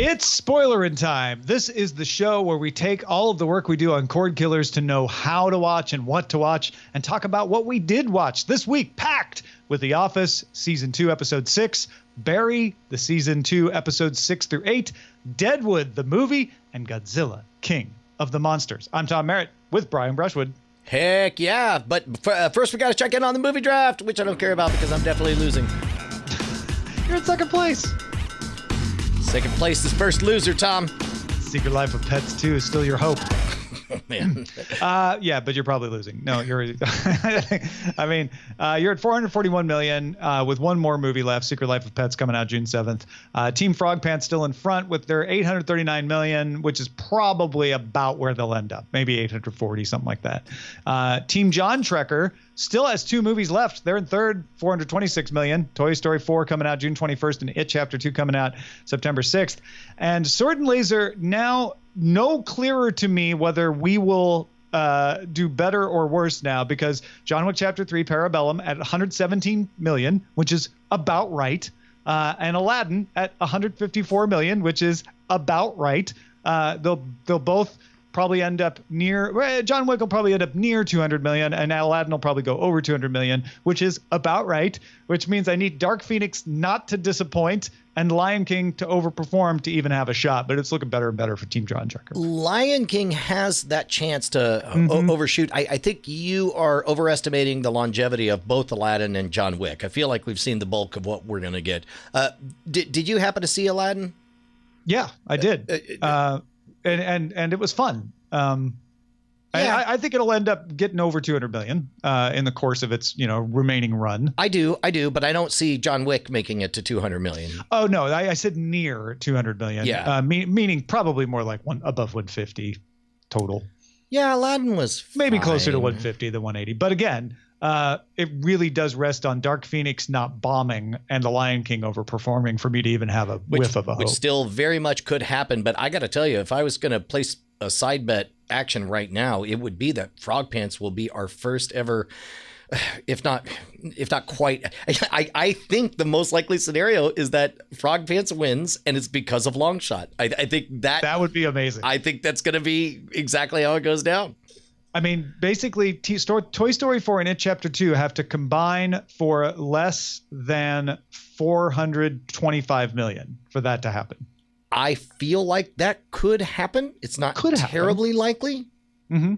It's Spoilerin Time. This is the show where we take all of the work we do on Cordkillers to know how to watch and what to watch and talk about what we did watch. This week, packed with The Office, Season 2, Episode 6, Barry, the Season 2, Episodes 6 through 8, Deadwood, the movie, and Godzilla, King of the Monsters. I'm Tom Merritt with Brian Brushwood. Heck yeah, but first we got to check in on the movie draft, which I don't care about because I'm definitely losing. You're in second place. Second place is first loser, Tom. Secret Life of Pets 2 is still your hope. Man. Yeah, but you're probably losing. No, you're. I mean, you're at 441 million with one more movie left. Secret Life of Pets coming out June 7th. Team Frog Pants still in front with their 839 million, which is probably about where they'll end up. Maybe 840, something like that. Team John Trekker still has two movies left. They're in third, 426 million. Toy Story 4 coming out June 21st, and It Chapter 2 coming out September 6th. And Sword and Laser now no clearer to me whether we will do better or worse now, because John Wick Chapter 3 Parabellum at 117 million, which is about right, and Aladdin at 154 million, which is about right. They'll both probably end up near, John Wick will probably end up near 200 million, and Aladdin will probably go over 200 million, which is about right, which means I need Dark Phoenix not to disappoint and Lion King to overperform to even have a shot, but it's looking better and better for Team John Trekker. Lion King has that chance to overshoot. I think you are overestimating the longevity of both Aladdin and John Wick. I feel like we've seen the bulk of what we're going to get. Did you happen to see Aladdin? Yeah, I did. And it was fun. Yeah. I think it'll end up getting over 200 million in the course of its remaining run. I do, but I don't see John Wick making it to 200 million. Oh no, I said near 200 million. Yeah, meaning probably more like above 150 total. Yeah, Aladdin was maybe fine. Closer to 150 than 180. But again, it really does rest on Dark Phoenix not bombing and the Lion King overperforming for me to even have a whiff of a hope. Which still very much could happen. But I got to tell you, if I was going to place a side bet action right now, it would be that Frog Pants will be our first ever, if not quite. I think the most likely scenario is that Frog Pants wins, and it's because of Longshot. I think that would be amazing. I think that's going to be exactly how it goes down. I mean, basically, Toy Story 4 and It Chapter 2 have to combine for less than 425 million for that to happen. I feel like that could happen. It's not terribly likely. Mm-hmm.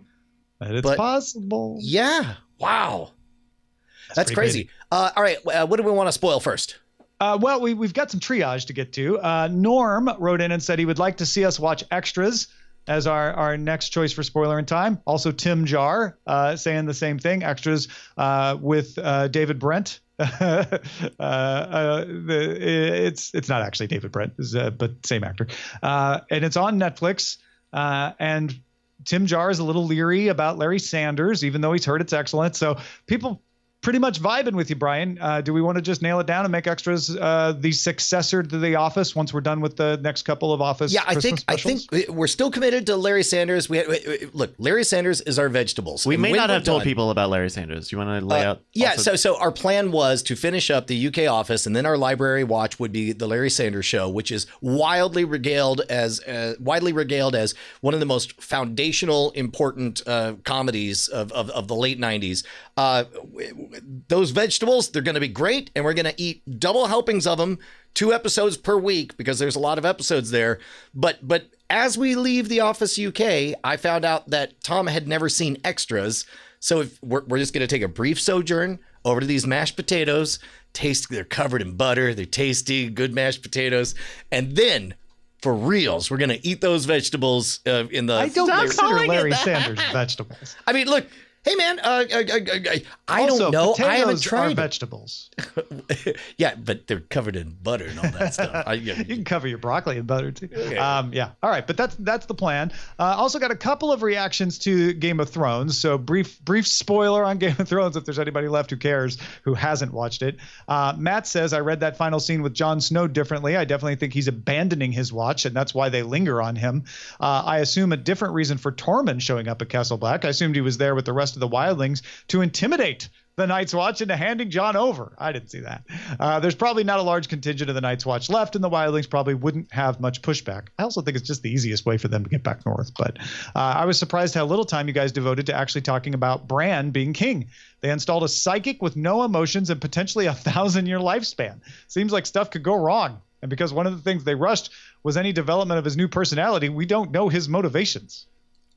But it's possible. Yeah. Wow. That's crazy. All right. What do we want to spoil first? Well, we've got some triage to get to. Norm wrote in and said he would like to see us watch Extras as our next choice for Spoilerin Time. Also, Tim Jar saying the same thing. Extras with David Brent. It's not actually David Brent, but same actor. And it's on Netflix. And Tim Jar is a little leery about Larry Sanders, even though he's heard it's excellent. So people pretty much vibing with you, Brian. Do we want to just nail it down and make Extras the successor to The Office once we're done with the next couple of Office? Yeah, Christmas specials? I think we're still committed to Larry Sanders. Look, Larry Sanders is our vegetables. We may not have told people about Larry Sanders. Do you want to lay out? Yeah, so our plan was to finish up the UK Office, and then our library watch would be the Larry Sanders Show, which is widely regaled as one of the most foundational, important comedies of the late 90s. Those vegetables, they're going to be great, and we're going to eat double helpings of them, 2 episodes per week, because there's a lot of episodes there. But as we leave The Office UK, I found out that Tom had never seen Extras, so if we're just going to take a brief sojourn over to these mashed potatoes. They're covered in butter, they're tasty, good mashed potatoes, and then for reals, we're going to eat those vegetables in the... I don't consider Larry Sanders vegetables. I mean, look... Hey man, I don't know. I haven't tried. Are vegetables. Yeah, but they're covered in butter and all that stuff. You can cover your broccoli in butter too. Okay. Yeah. All right, but that's the plan. Also got a couple of reactions to Game of Thrones. So brief spoiler on Game of Thrones if there's anybody left who cares who hasn't watched it. Matt says, I read that final scene with Jon Snow differently. I definitely think he's abandoning his watch, and that's why they linger on him. I assume a different reason for Tormund showing up at Castle Black. I assumed he was there with the rest of the wildlings to intimidate the Night's Watch into handing Jon over. I didn't see that. There's probably not a large contingent of the Night's Watch left, and the wildlings probably wouldn't have much pushback. I also think it's just the easiest way for them to get back north. But I was surprised how little time you guys devoted to actually talking about Bran being king. They installed a psychic with no emotions and potentially 1,000-year lifespan. Seems like stuff could go wrong. And because one of the things they rushed was any development of his new personality, we don't know his motivations.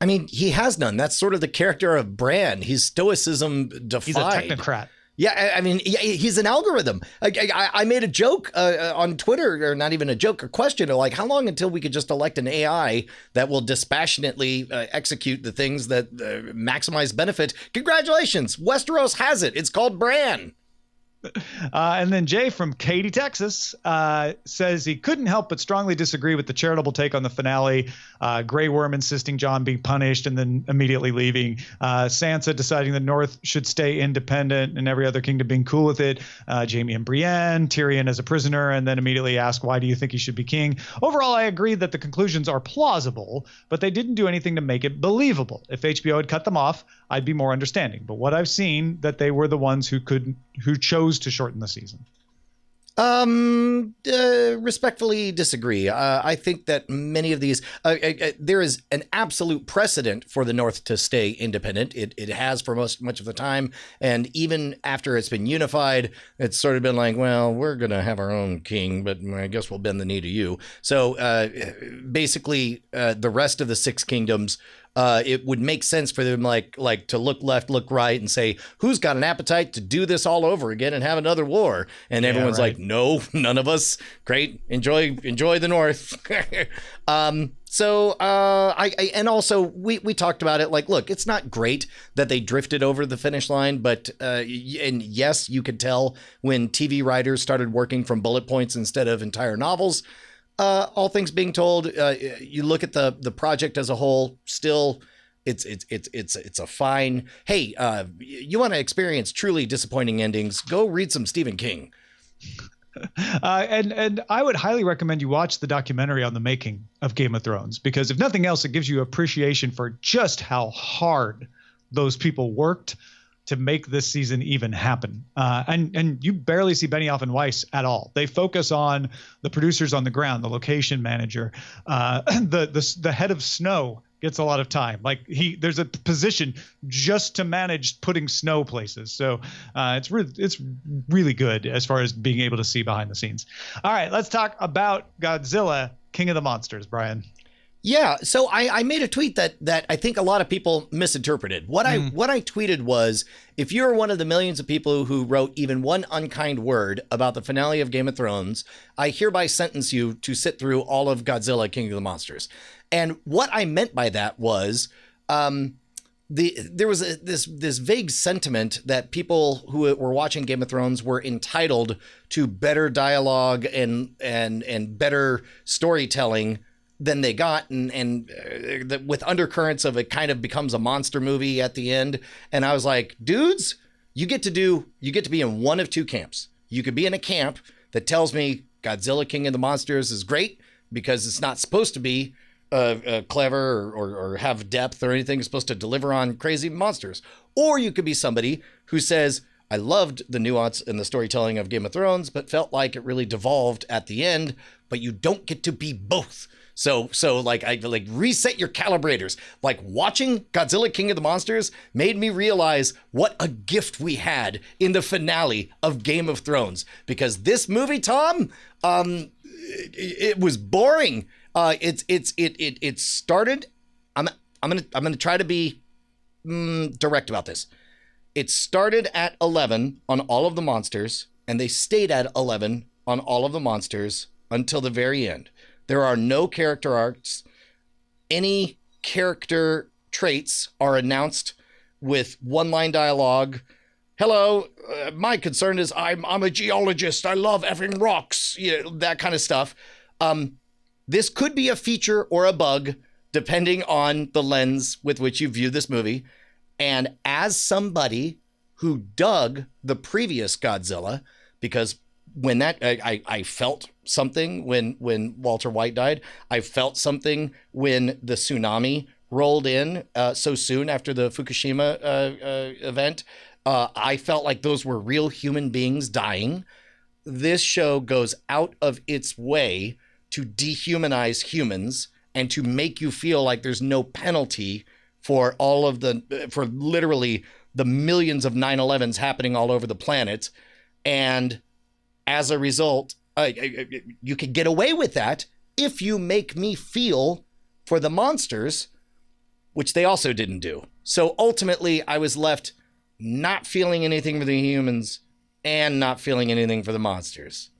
I mean, he has none. That's sort of the character of Bran. He's stoicism defied. He's a technocrat. Yeah, I mean, he's an algorithm. I made a joke on Twitter, or not even a joke, a question, like, how long until we could just elect an AI that will dispassionately execute the things that maximize benefit? Congratulations, Westeros has it. It's called Bran. And then Jay from Katy, Texas, says he couldn't help but strongly disagree with the charitable take on the finale. Grey Worm insisting Jon be punished and then immediately leaving. Sansa deciding the North should stay independent and every other kingdom being cool with it. Jaime and Brienne, Tyrion as a prisoner, and then immediately ask, why do you think he should be king? Overall, I agree that the conclusions are plausible, but they didn't do anything to make it believable. If HBO had cut them off, I'd be more understanding. But what I've seen, that they were the ones who chose to shorten the season. Respectfully disagree. I think that many of these, there is an absolute precedent for the North to stay independent. It has for much of the time. And even after it's been unified, it's sort of been like, well, we're going to have our own king, but I guess we'll bend the knee to you. So basically, the rest of the Six Kingdoms, it would make sense for them like to look left, look right, and say, who's got an appetite to do this all over again and have another war? And everyone's like, no, none of us. Great. Enjoy the North. And also we talked about it, like, look, it's not great that they drifted over the finish line, but and yes, you could tell when TV writers started working from bullet points instead of entire novels. All things being told, you look at the project as a whole, still it's a fine. Hey, you want to experience truly disappointing endings? Go read some Stephen King. And I would highly recommend you watch the documentary on the making of Game of Thrones, because if nothing else, it gives you appreciation for just how hard those people worked to make this season even happen. And you barely see Benioff and Weiss at all. They focus on the producers on the ground, the location manager, the head of snow gets a lot of time. Like there's a position just to manage putting snow places. So it's really good as far as being able to see behind the scenes. All right, let's talk about Godzilla, King of the Monsters, Brian. Yeah, so I made a tweet that I think a lot of people misinterpreted. What I tweeted was, if you're one of the millions of people who wrote even one unkind word about the finale of Game of Thrones, I hereby sentence you to sit through all of Godzilla, King of the Monsters. And what I meant by that was, there was this vague sentiment that people who were watching Game of Thrones were entitled to better dialogue and better storytelling than they got, and with undercurrents of it kind of becomes a monster movie at the end. And I was like, dudes, you get to be in one of two camps. You could be in a camp that tells me Godzilla, King of the Monsters is great because it's not supposed to be clever or have depth or anything. It's supposed to deliver on crazy monsters. Or you could be somebody who says, I loved the nuance and the storytelling of Game of Thrones, but felt like it really devolved at the end. But you don't get to be both. So I reset your calibrators. Like, watching Godzilla, King of the Monsters made me realize what a gift we had in the finale of Game of Thrones. Because this movie, Tom, it was boring. It started. I'm gonna try to be direct about this. It started at 11 on all of the monsters, and they stayed at 11 on all of the monsters until the very end. There are no character arcs. Any character traits are announced with one-line dialogue. Hello, my concern is I'm a geologist. I love effing rocks. That kind of stuff. This could be a feature or a bug, depending on the lens with which you view this movie. And as somebody who dug the previous Godzilla, because when I felt something when Walter White died. I felt something when the tsunami rolled in so soon after the Fukushima event. I felt like those were real human beings dying. This show goes out of its way to dehumanize humans and to make you feel like there's no penalty for for literally the millions of 9/11s happening all over the planet. And as a result, you could get away with that if you make me feel for the monsters, which they also didn't do. So ultimately, I was left not feeling anything for the humans and not feeling anything for the monsters.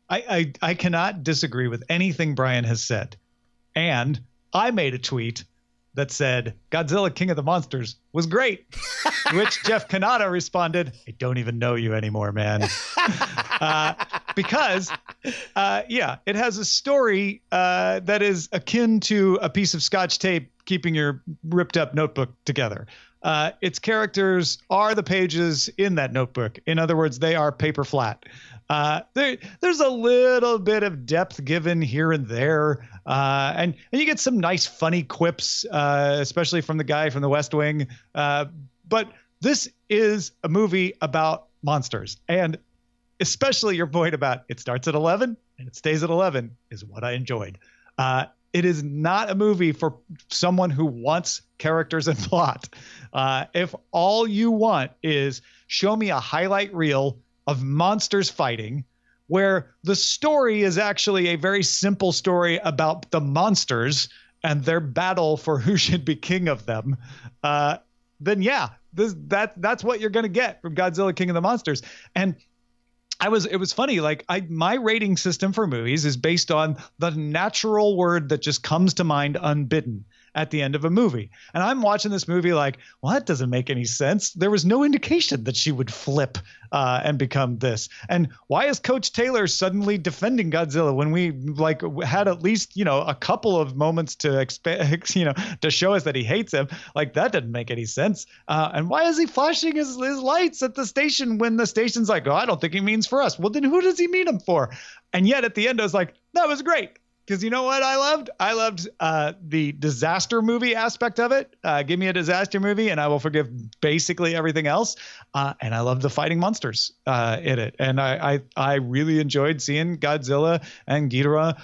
I cannot disagree with anything Brian has said. And I made a tweet that said Godzilla King of the Monsters was great, which Jeff Kanata responded, I don't even know you anymore, man. Because it has a story that is akin to a piece of Scotch tape keeping your ripped up notebook together. Its characters are the pages in that notebook. In other words, they are paper flat. There's a little bit of depth given here and there. And you get some nice funny quips, especially from the guy from the West Wing. But this is a movie about monsters. And especially your point about it starts at 11 and it stays at 11 is what I enjoyed. It is not a movie for someone who wants characters and plot. If all you want is show me a highlight reel of monsters fighting, where the story is actually a very simple story about the monsters and their battle for who should be king of them, then that's what you're going to get from Godzilla King of the Monsters. And it was funny. Like my rating system for movies is based on the natural word that just comes to mind unbidden at the end of a movie. And I'm watching this movie like, well, that doesn't make any sense. There was no indication that she would flip and become this. And why is Coach Taylor suddenly defending Godzilla when we had at least, a couple of moments to to show us that he hates him? Like that didn't make any sense. And why is he flashing his lights at the station when the station's like, oh, I don't think he means for us. Well, then who does he mean them for? And yet at the end, I was like, that was great. Because you know what I loved? I loved the disaster movie aspect of it. Give me a disaster movie and I will forgive basically everything else. And I loved the fighting monsters in it. And I really enjoyed seeing Godzilla and Ghidorah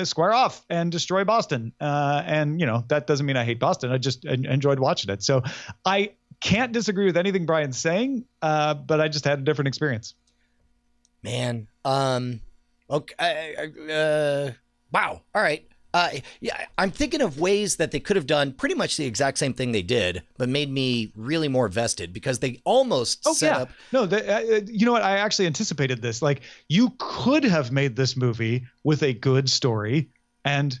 square off and destroy Boston. And that doesn't mean I hate Boston. I just enjoyed watching it. So I can't disagree with anything Brian's saying, but I just had a different experience. Man, okay. Wow. All right. I'm thinking of ways that they could have done pretty much the exact same thing they did, but made me really more vested because they almost set up. No, you know what? I actually anticipated this. Like you could have made this movie with a good story and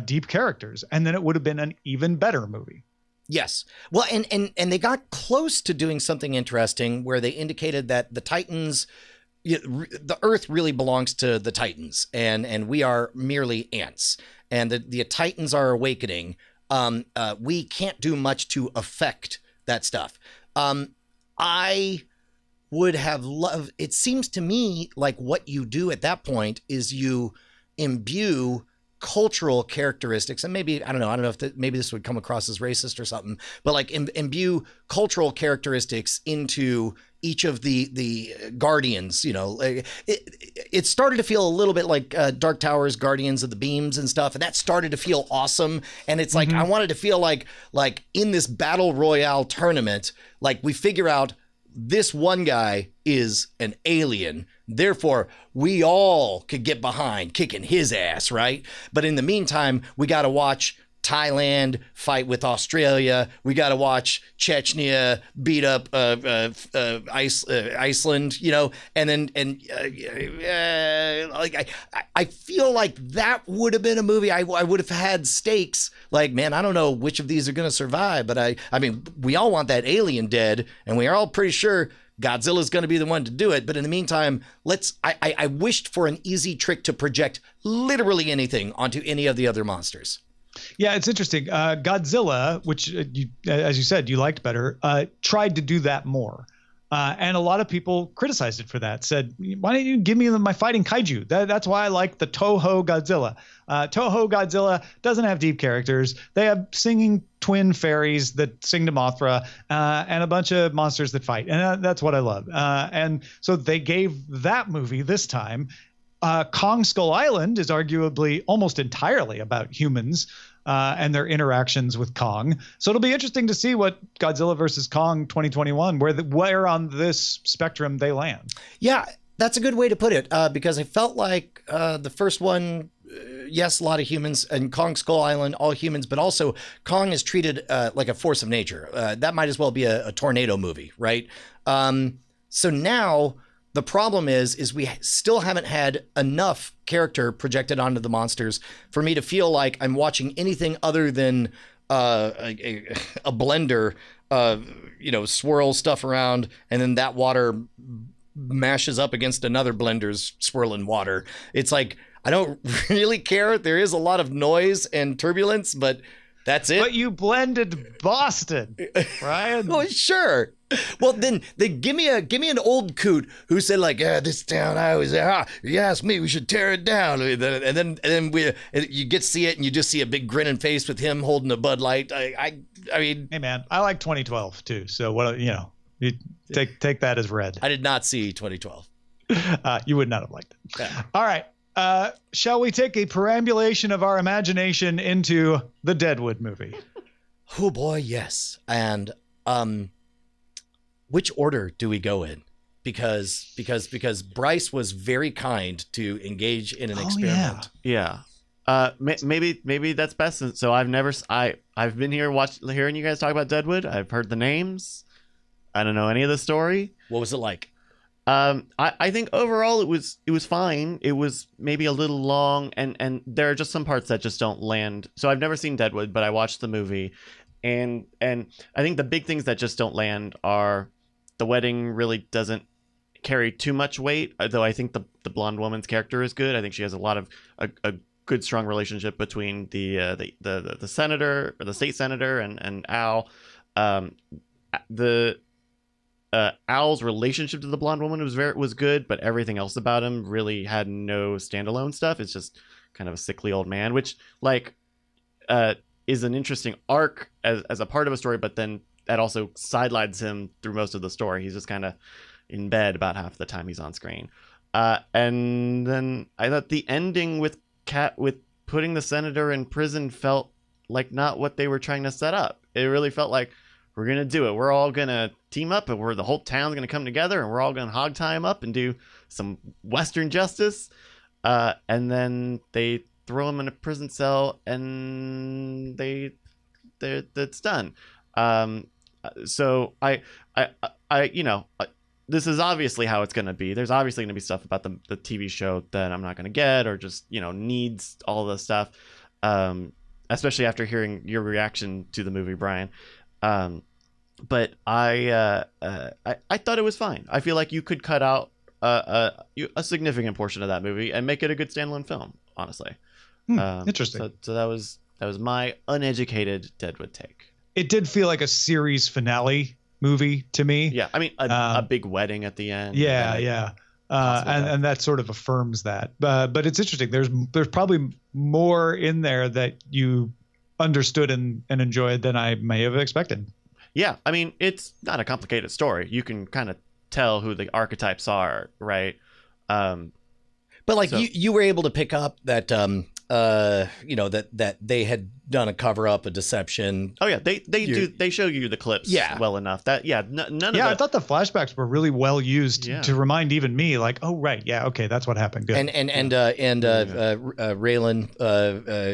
deep characters, and then it would have been an even better movie. Yes. Well, and they got close to doing something interesting where they indicated that the Titans, the Earth really belongs to the Titans, and we are merely ants. And the Titans are awakening. We can't do much to affect that stuff. I would have loved. It seems to me like what you do at that point is you imbue cultural characteristics, and maybe I don't know if maybe this would come across as racist or something, but like imbue cultural characteristics into each of the Guardians. It started to feel a little bit like Dark Tower's Guardians of the Beams and stuff, and that started to feel awesome. And it's like I wanted to feel like in this battle royale tournament, like we figure out this one guy is an alien. Therefore, we all could get behind kicking his ass, right? But in the meantime, we got to watch Thailand fight with Australia. We got to watch Chechnya beat up Iceland, I feel like that would have been a movie. I would have had stakes. Like, man, I don't know which of these are going to survive, but I mean, we all want that alien dead, and we are all pretty sure Godzilla's going to be the one to do it. But in the meantime, I wished for an easy trick to project literally anything onto any of the other monsters. Yeah, it's interesting. Godzilla, which as you said, you liked better, tried to do that more. And a lot of people criticized it for that, said, why don't you give me my fighting kaiju? That's why I like the Toho Godzilla. Toho Godzilla doesn't have deep characters. They have singing twin fairies that sing to Mothra and a bunch of monsters that fight. And that's what I love. And so they gave that movie this time. Kong Skull Island is arguably almost entirely about humans and their interactions with Kong. So it'll be interesting to see what Godzilla versus Kong 2021, where on this spectrum they land. Yeah, that's a good way to put it, because I felt like the first one, yes, a lot of humans, and Kong Skull Island, all humans, but also Kong is treated like a force of nature. That might as well be a tornado movie, right? So now the problem is we still haven't had enough character projected onto the monsters for me to feel like I'm watching anything other than a blender, swirl stuff around, and then that water mashes up against another blender's swirling water. It's like, I don't really care. There is a lot of noise and turbulence, but that's it. But you blended Boston, Ryan. Well, sure. Well, then give me an old coot who said like, this town I was you asked me, we should tear it down, and then you get to see it and you just see a big grinning face with him holding a Bud Light. I mean, hey man, I like 2012 too. So what you take that as read. I did not see 2012. You would not have liked it. Yeah. All right. Shall we take a perambulation of our imagination into the Deadwood movie? Oh boy, yes. And which order do we go in? Because Bryce was very kind to engage in an experiment. Yeah. Maybe that's best. So I've been hearing you guys talk about Deadwood. I've heard the names. I don't know any of the story. What was it like? I think overall it was fine. It was maybe a little long, and there are just some parts that just don't land. So I've never seen Deadwood, but I watched the movie, and I think the big things that just don't land are the wedding really doesn't carry too much weight. Though I think the blonde woman's character is good. I think she has a lot of a good strong relationship between the senator, or the state senator, and Al. Al's relationship to the blonde woman was good, but everything else about him really had no standalone stuff. It's just kind of a sickly old man, which is an interesting arc as a part of a story, but then that also sidelines him through most of the story. He's just kind of in bed about half the time he's on screen. And then I thought the ending with putting the senator in prison felt like not what they were trying to set up. It really felt like, we're going to do it. We're all going to team up, and the whole town's going to come together, and we're all going to hog tie him up and do some Western justice. And then they throw him in a prison cell, and that's done. So this is obviously how it's going to be. There's obviously going to be stuff about the TV show that I'm not going to get, or just, needs all the stuff. Especially after hearing your reaction to the movie, Brian. But I thought it was fine. I feel like you could cut out a significant portion of that movie and make it a good standalone film, honestly. Interesting. So that was my uneducated Deadwood take. It did feel like a series finale movie to me. Yeah, I mean a big wedding at the end. Yeah. And that sort of affirms that. But it's interesting. There's probably more in there that you understood and enjoyed than I may have expected. Yeah, I mean, it's not a complicated story. You can kind of tell who the archetypes are, right? But like you were able to pick up that that they had done a cover up, a deception. Oh yeah, they show you the clips well enough. That none of I thought the flashbacks were really well used to remind even me, like, oh right, yeah, okay, that's what happened. Good. And Raylan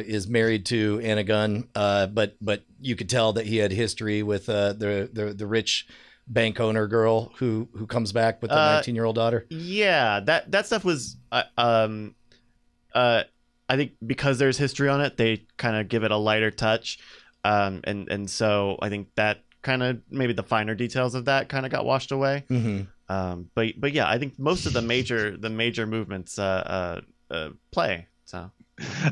is married to Anna Gunn, but you could tell that he had history with the rich bank owner girl who comes back with the 19-year-old daughter. Yeah, that stuff was I think because there's history on it, they kind of give it a lighter touch. And so I think that kind of maybe the finer details of that kind of got washed away. Mm-hmm. But yeah, I think most of the major movements play. So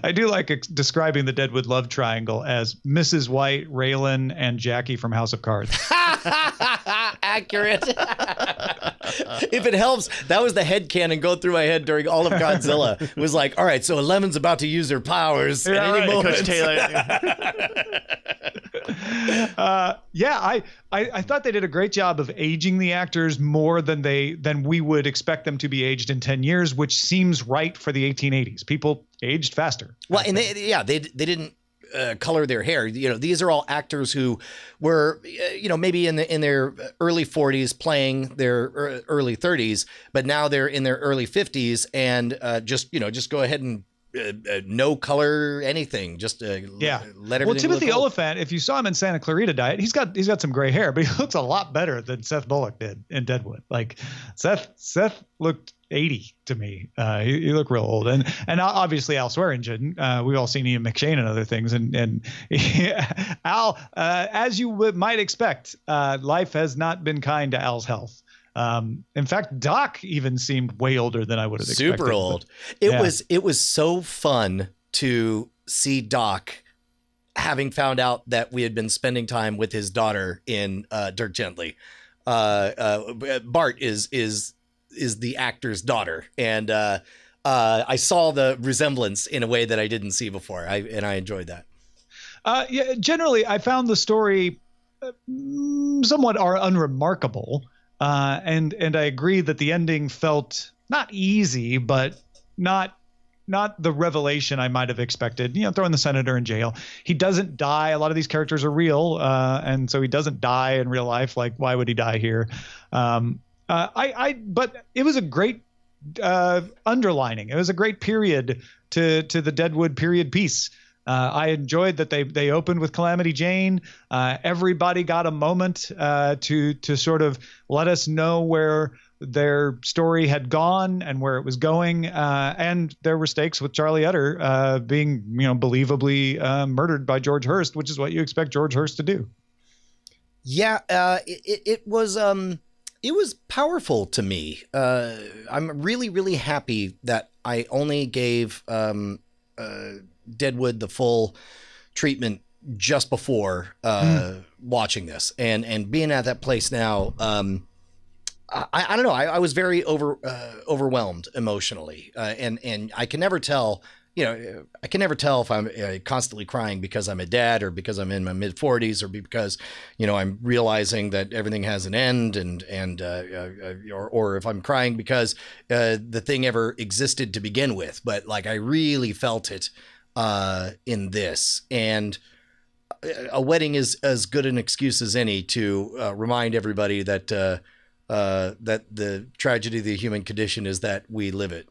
I do like describing the Deadwood love triangle as Mrs. White, Raylan, and Jackie from House of Cards. accurate. If it helps, that was the headcanon go through my head during all of Godzilla. It was like, all right, so Eleven's about to use her powers at any moment. Coach Taylor. I thought they did a great job of aging the actors more than we would expect them to be aged in 10 years, which seems right for the 1880s. People aged faster. Well, and they didn't color their hair. These are all actors who were, maybe in their early 40s playing their early 30s, but now they're in their early 50s and just go ahead and no color anything, just let everything. Well, Timothy Oliphant, if you saw him in Santa Clarita Diet, he's got some gray hair, but he looks a lot better than Seth Bullock did in Deadwood. Like Seth looked 80 to me. He looked real old, and obviously Al Swearingen. We've all seen Ian McShane and other things, and Al, as you might expect, life has not been kind to Al's health. In fact, Doc even seemed way older than I would have expected. Super old. It was so fun to see Doc, having found out that we had been spending time with his daughter in Dirk Gently. Bart is the actor's daughter, and I saw the resemblance in a way that I didn't see before. I enjoyed that. Generally, I found the story somewhat unremarkable. And I agree that the ending felt not easy, but not the revelation I might have expected. Throwing the senator in jail. He doesn't die. A lot of these characters are real, and so he doesn't die in real life. Like, why would he die here? But it was a great underlining. It was a great period to the Deadwood period piece. I enjoyed that they opened with Calamity Jane. Everybody got a moment to sort of let us know where their story had gone and where it was going. And there were stakes with Charlie Utter being, believably murdered by George Hurst, which is what you expect George Hurst to do. Yeah, it was powerful to me. I'm really, really happy that I only gave Deadwood the full treatment just before watching this, and being at that place now. I don't know. I was very overwhelmed emotionally, and I can never tell. I can never tell if I'm constantly crying because I'm a dad, or because I'm in my mid 40s, or because I'm realizing that everything has an end, or if I'm crying because the thing ever existed to begin with. But like, I really felt it in this, and a wedding is as good an excuse as any to remind everybody that that the tragedy of the human condition is that we live it.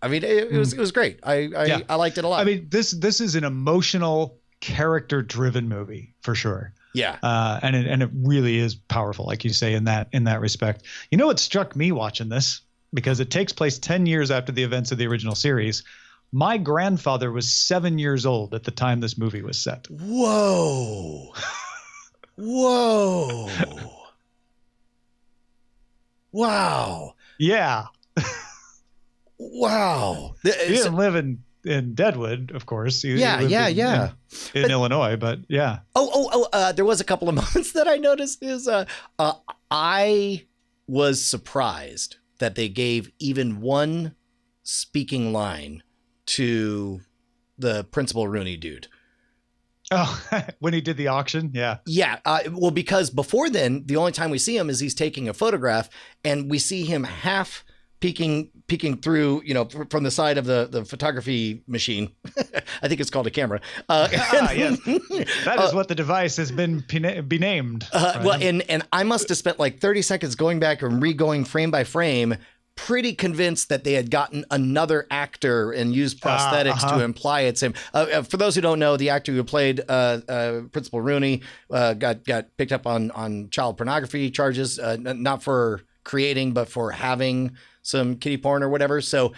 I mean, it was great. I liked it a lot. I mean, this is an emotional, character-driven movie for sure. Yeah, and it really is powerful, like you say, in that respect. What struck me watching this, because it takes place 10 years after the events of the original series. My grandfather was 7 years old at the time this movie was set. Whoa. Wow. Yeah. Wow. He didn't live in Deadwood, of course. He lived in Illinois, but yeah. There was a couple of moments that I noticed is I was surprised that they gave even one speaking line to the Principal Rooney dude. Oh, when he did the auction? Yeah. Yeah. Well, because before then, the only time we see him is he's taking a photograph, and we see him half peeking through, from the side of the photography machine. I think it's called a camera. Yes. That is what the device has been named. Well, and I must have spent like 30 seconds going back and re-going frame by frame, pretty convinced that they had gotten another actor and used prosthetics to imply it's him. For those who don't know, the actor who played Principal Rooney got picked up on child pornography charges, not for creating, but for having some kiddie porn or whatever. So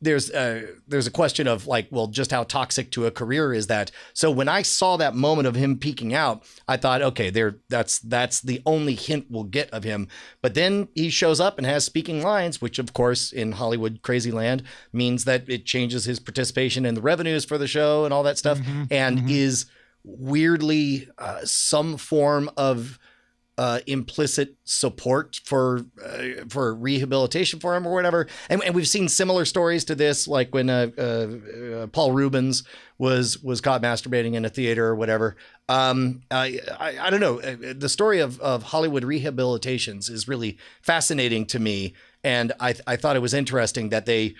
there's a question of like, well, just how toxic to a career is that? So when I saw that moment of him peeking out, I thought, okay, that's the only hint we'll get of him. But then he shows up and has speaking lines, which of course in Hollywood crazy land means that it changes his participation in the revenues for the show and all that stuff, is weirdly some form of implicit support for rehabilitation for him or whatever. And we've seen similar stories to this, like when Paul Rubens was caught masturbating in a theater or whatever. I don't know. The story of Hollywood rehabilitations is really fascinating to me, and I thought it was interesting that they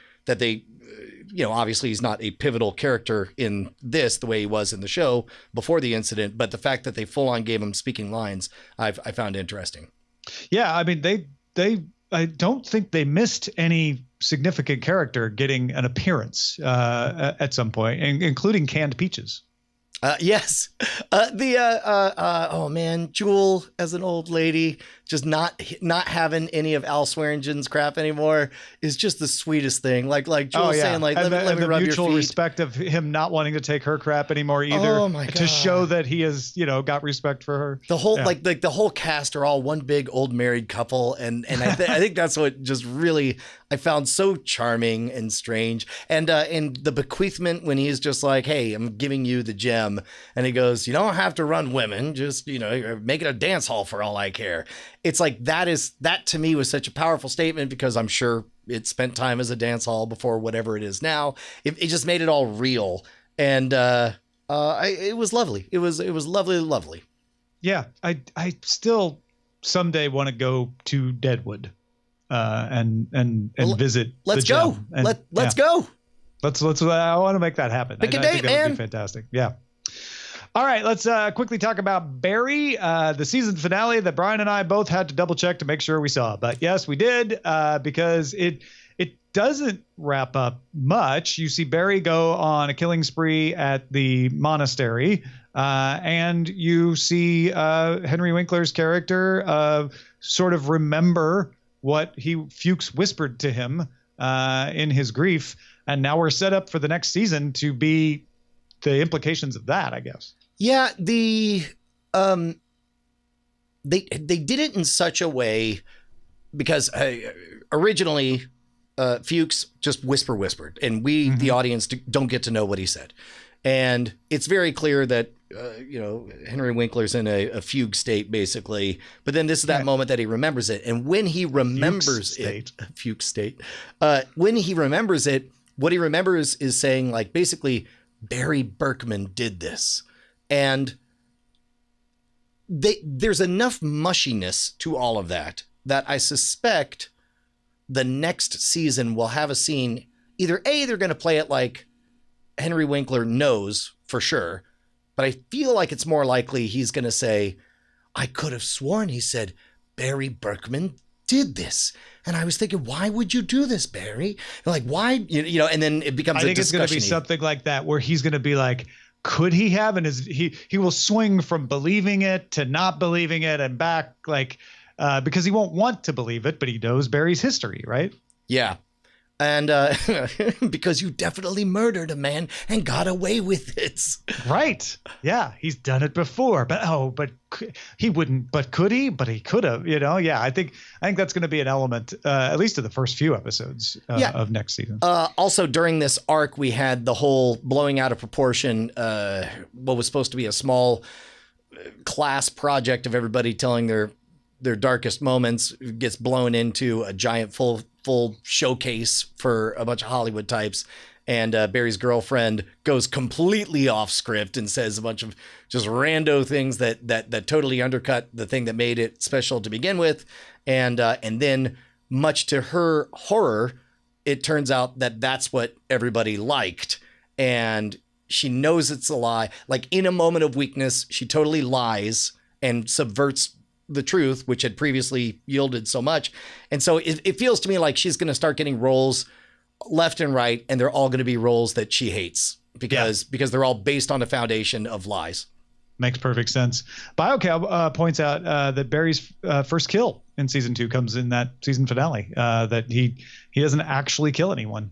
obviously he's not a pivotal character in this the way he was in the show before the incident, but the fact that they full on gave him speaking lines, I found interesting. Yeah, I mean, I don't think they missed any significant character getting an appearance at some point, including Canned Peaches. Yes. Oh man, Jewel as an old lady, just not having any of Al Swearengen's crap anymore is just the sweetest thing. Like Jewel saying, like, let me rub your mutual feet. respect of him not wanting to take her crap anymore either. Oh my God. To show that he has, got respect for her. The whole like the whole cast are all one big old married couple, and I think that's what just really I found so charming and strange. And the bequeathment when he's just like, hey, I'm giving you the gem, and he goes, you don't have to run women, just make it a dance hall for all I care. It's like that to me was such a powerful statement, because I'm sure it spent time as a dance hall before whatever it is now. It just made it all real, and it was lovely. It was lovely. Yeah, I still someday want to go to Deadwood and visit. Let's go. Let's go. Let's. I want to make that happen. Pick a I date, think that man. would be fantastic. Yeah. All right, let's quickly talk about Barry, the season finale that Brian and I both had to double check to make sure we saw. But yes, we did, because it doesn't wrap up much. You see Barry go on a killing spree at the monastery, and you see Henry Winkler's character sort of remember what Fuchs whispered to him in his grief. And now we're set up for the next season to be the implications of that, I guess. Yeah, they did it in such a way, because originally Fuchs just whispered, and we, the audience, don't get to know what he said. And it's very clear that Henry Winkler's in a fugue state, basically. But then this is that moment that he remembers it, and when he remembers fugue state, when he remembers it, what he remembers is saying, like, basically, Barry Berkman did this. And there's enough mushiness to all of that I suspect the next season will have a scene. Either A, they're going to play it like Henry Winkler knows for sure, but I feel like it's more likely he's going to say, I could have sworn he said Barry Berkman did this. And I was thinking, why would you do this, Barry? Like, why? And then it becomes a discussion. I think it's going to be something like that, where he's going to be like, could he have? And he will swing from believing it to not believing it and back, like, because he won't want to believe it, but he knows Barry's history, right? Yeah. And because you definitely murdered a man and got away with it. Right. Yeah. He's done it before, but he wouldn't, but could he? But he could have, Yeah. I think that's going to be an element, at least of the first few episodes of next season. Also, during this arc, we had the whole blowing out of proportion, what was supposed to be a small class project of everybody telling their darkest moments gets blown into a giant full showcase for a bunch of Hollywood types. And Barry's girlfriend goes completely off script and says a bunch of just rando things that totally undercut the thing that made it special to begin with. And then, much to her horror, it turns out that that's what everybody liked. And she knows it's a lie. Like, in a moment of weakness, she totally lies and subverts the truth, which had previously yielded so much. And so it feels to me like she's going to start getting roles left and right, and they're all going to be roles that she hates because they're all based on a foundation of lies. Makes perfect sense. BioCow points out that Barry's first kill in season 2 comes in that season finale, that he doesn't actually kill anyone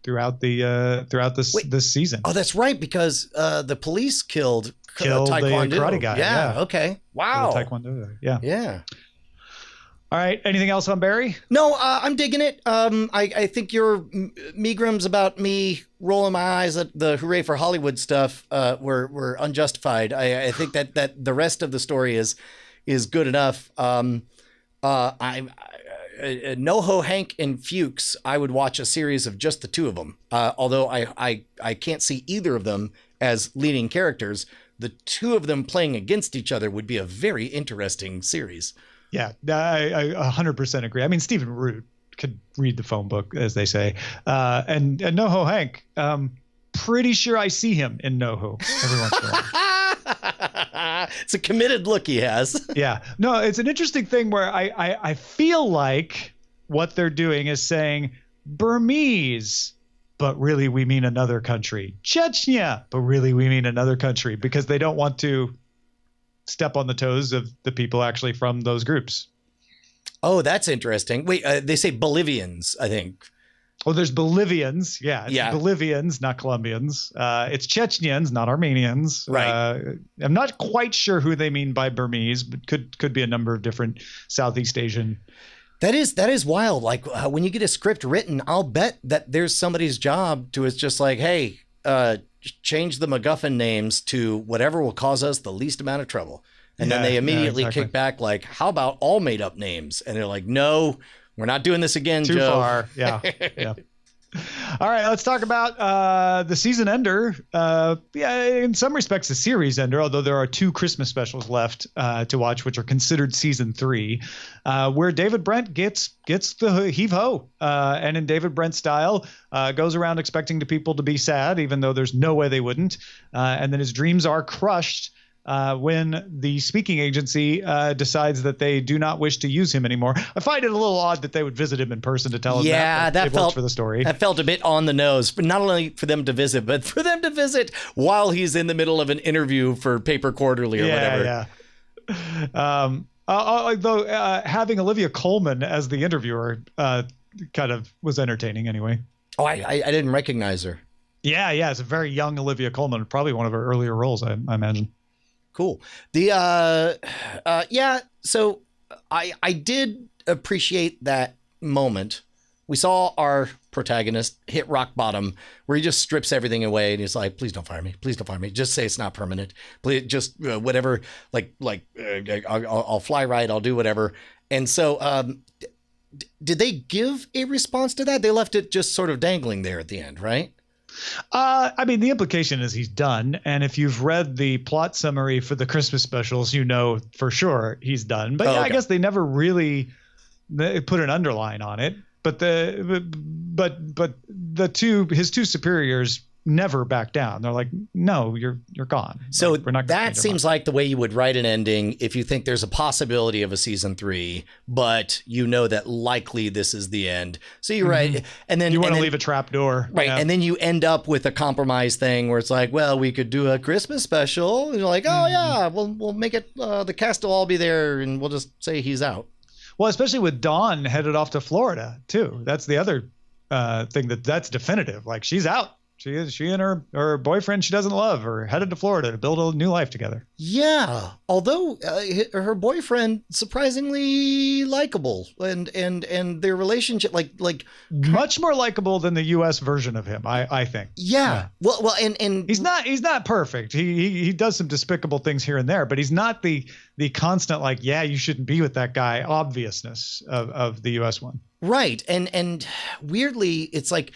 throughout this season. Oh, that's right, because the police killed the Taekwondo. karate guy. Yeah. Okay. Wow. The Taekwondo. Yeah. Yeah. All right. Anything else on Barry? No, I'm digging it. I think your meagrams about me rolling my eyes at the hooray for Hollywood stuff were unjustified. I think that the rest of the story is is good enough. NoHo, Hank, and Fuchs, I would watch a series of just the two of them. Although I can't see either of them as leading characters, the two of them playing against each other would be a very interesting series. Yeah, I 100% agree. I mean, Stephen Root could read the phone book, as they say. And NoHo Hank, pretty sure I see him in NoHo every once in a while. It's a committed look he has. Yeah. No, it's an interesting thing where I feel like what they're doing is saying Burmese, but really we mean another country. Chechnya, but really we mean another country, because they don't want to step on the toes of the people actually from those groups. Oh, that's interesting. Wait, they say Bolivians, I think. Oh, there's Bolivians. Yeah. It's Yeah. Bolivians, not Colombians. It's Chechnyans, not Armenians. Right. I'm not quite sure who they mean by Burmese, but could be a number of different Southeast Asian. That is wild. Like when you get a script written, I'll bet that there's somebody's job to, it's just like, hey, change the MacGuffin names to whatever will cause us the least amount of trouble. And then they immediately kick back like, how about all made up names? And they're like, no, we're not doing this again, Too Joe. far. Yeah. Yeah. All right, let's talk about the season ender. Yeah, in some respects, the series ender, although there are 2 Christmas specials left to watch, which are considered season 3, where David Brent gets the heave-ho, and in David Brent style, goes around expecting the people to be sad, even though there's no way they wouldn't. And then his dreams are crushed when the speaking agency decides that they do not wish to use him anymore. I find it a little odd that they would visit him in person to tell him that felt for the story. That felt a bit on the nose, but not only for them to visit, but for them to visit while he's in the middle of an interview for Paper Quarterly or whatever. Yeah. Although having Olivia Colman as the interviewer kind of was entertaining anyway. Oh, I didn't recognize her. Yeah, it's a very young Olivia Colman, probably one of her earlier roles, I imagine. Cool. So I did appreciate that moment. We saw our protagonist hit rock bottom where he just strips everything away and he's like, please don't fire me. Please don't fire me. Just say it's not permanent. Please just whatever, I'll fly right. I'll do whatever. And so, did they give a response to that? They left it just sort of dangling there at the end, right? I mean, the implication is he's done. And if you've read the plot summary for the Christmas specials, you know for sure he's done. But I guess they never really put an underline on it. But his 2 superiors never back down. They're like, no, you're gone. So like, we're not that seems like the way you would write an ending if you think there's a possibility of a season 3, but you know that likely this is the end. So you're right. And then you want to leave a trap door. Right. Yeah. And then you end up with a compromise thing where it's like, well, we could do a Christmas special. And you're like, oh yeah, we'll make it, the cast will all be there and we'll just say he's out. Well, especially with Dawn headed off to Florida too. That's the other thing that's definitive. Like she's out. She and her boyfriend she doesn't love are headed to Florida to build a new life together. Yeah, although her boyfriend surprisingly likable, and their relationship like much more likable than the U.S. version of him, I think. Yeah. Well, and he's not perfect. He does some despicable things here and there, but he's not the constant like, yeah, you shouldn't be with that guy obviousness of the U.S. one. Right, and weirdly, it's like.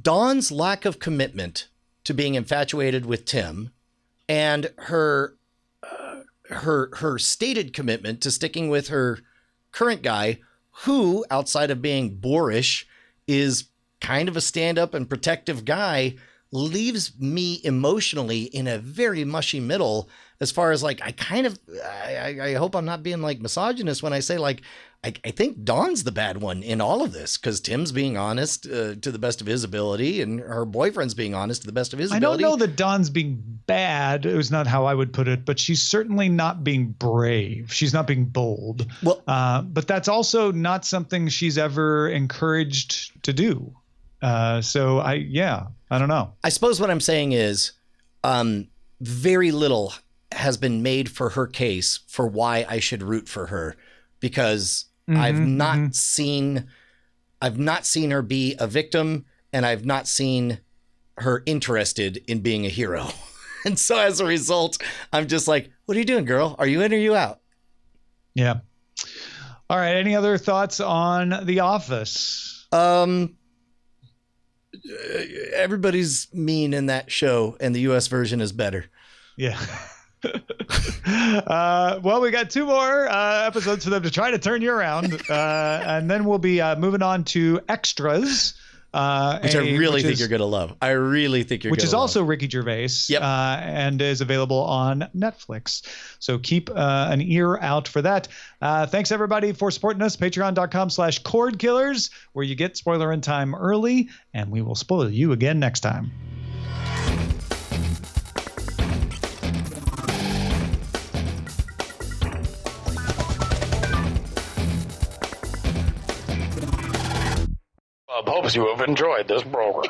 Dawn's lack of commitment to being infatuated with Tim and her stated commitment to sticking with her current guy, who, outside of being boorish, is kind of a stand-up and protective guy, leaves me emotionally in a very mushy middle as far as like, I hope I'm not being like misogynist when I say like, I think Dawn's the bad one in all of this because Tim's being honest to the best of his ability and her boyfriend's being honest to the best of his ability. I don't know that Dawn's being bad. It was not how I would put it, but she's certainly not being brave. She's not being bold. Well, but that's also not something she's ever encouraged to do. So I don't know. I suppose what I'm saying is very little has been made for her case for why I should root for her because I've not seen her be a victim and I've not seen her interested in being a hero. And so as a result, I'm just like, what are you doing, girl? Are you in or you out? Yeah. All right. Any other thoughts on The Office? Everybody's mean in that show, and the U.S. version is better. Yeah. Well, we got 2 more episodes for them to try to turn you around. And then we'll be moving on to Extras. Which I really think you're going to love. I really think you're going to love. Which is also Ricky Gervais. Yep. And is available on Netflix. So keep an ear out for that. Thanks, everybody, for supporting us. Patreon.com/Cordkillers, where you get Spoilerin Time early. And we will spoil you again next time. Hopes you have enjoyed this program.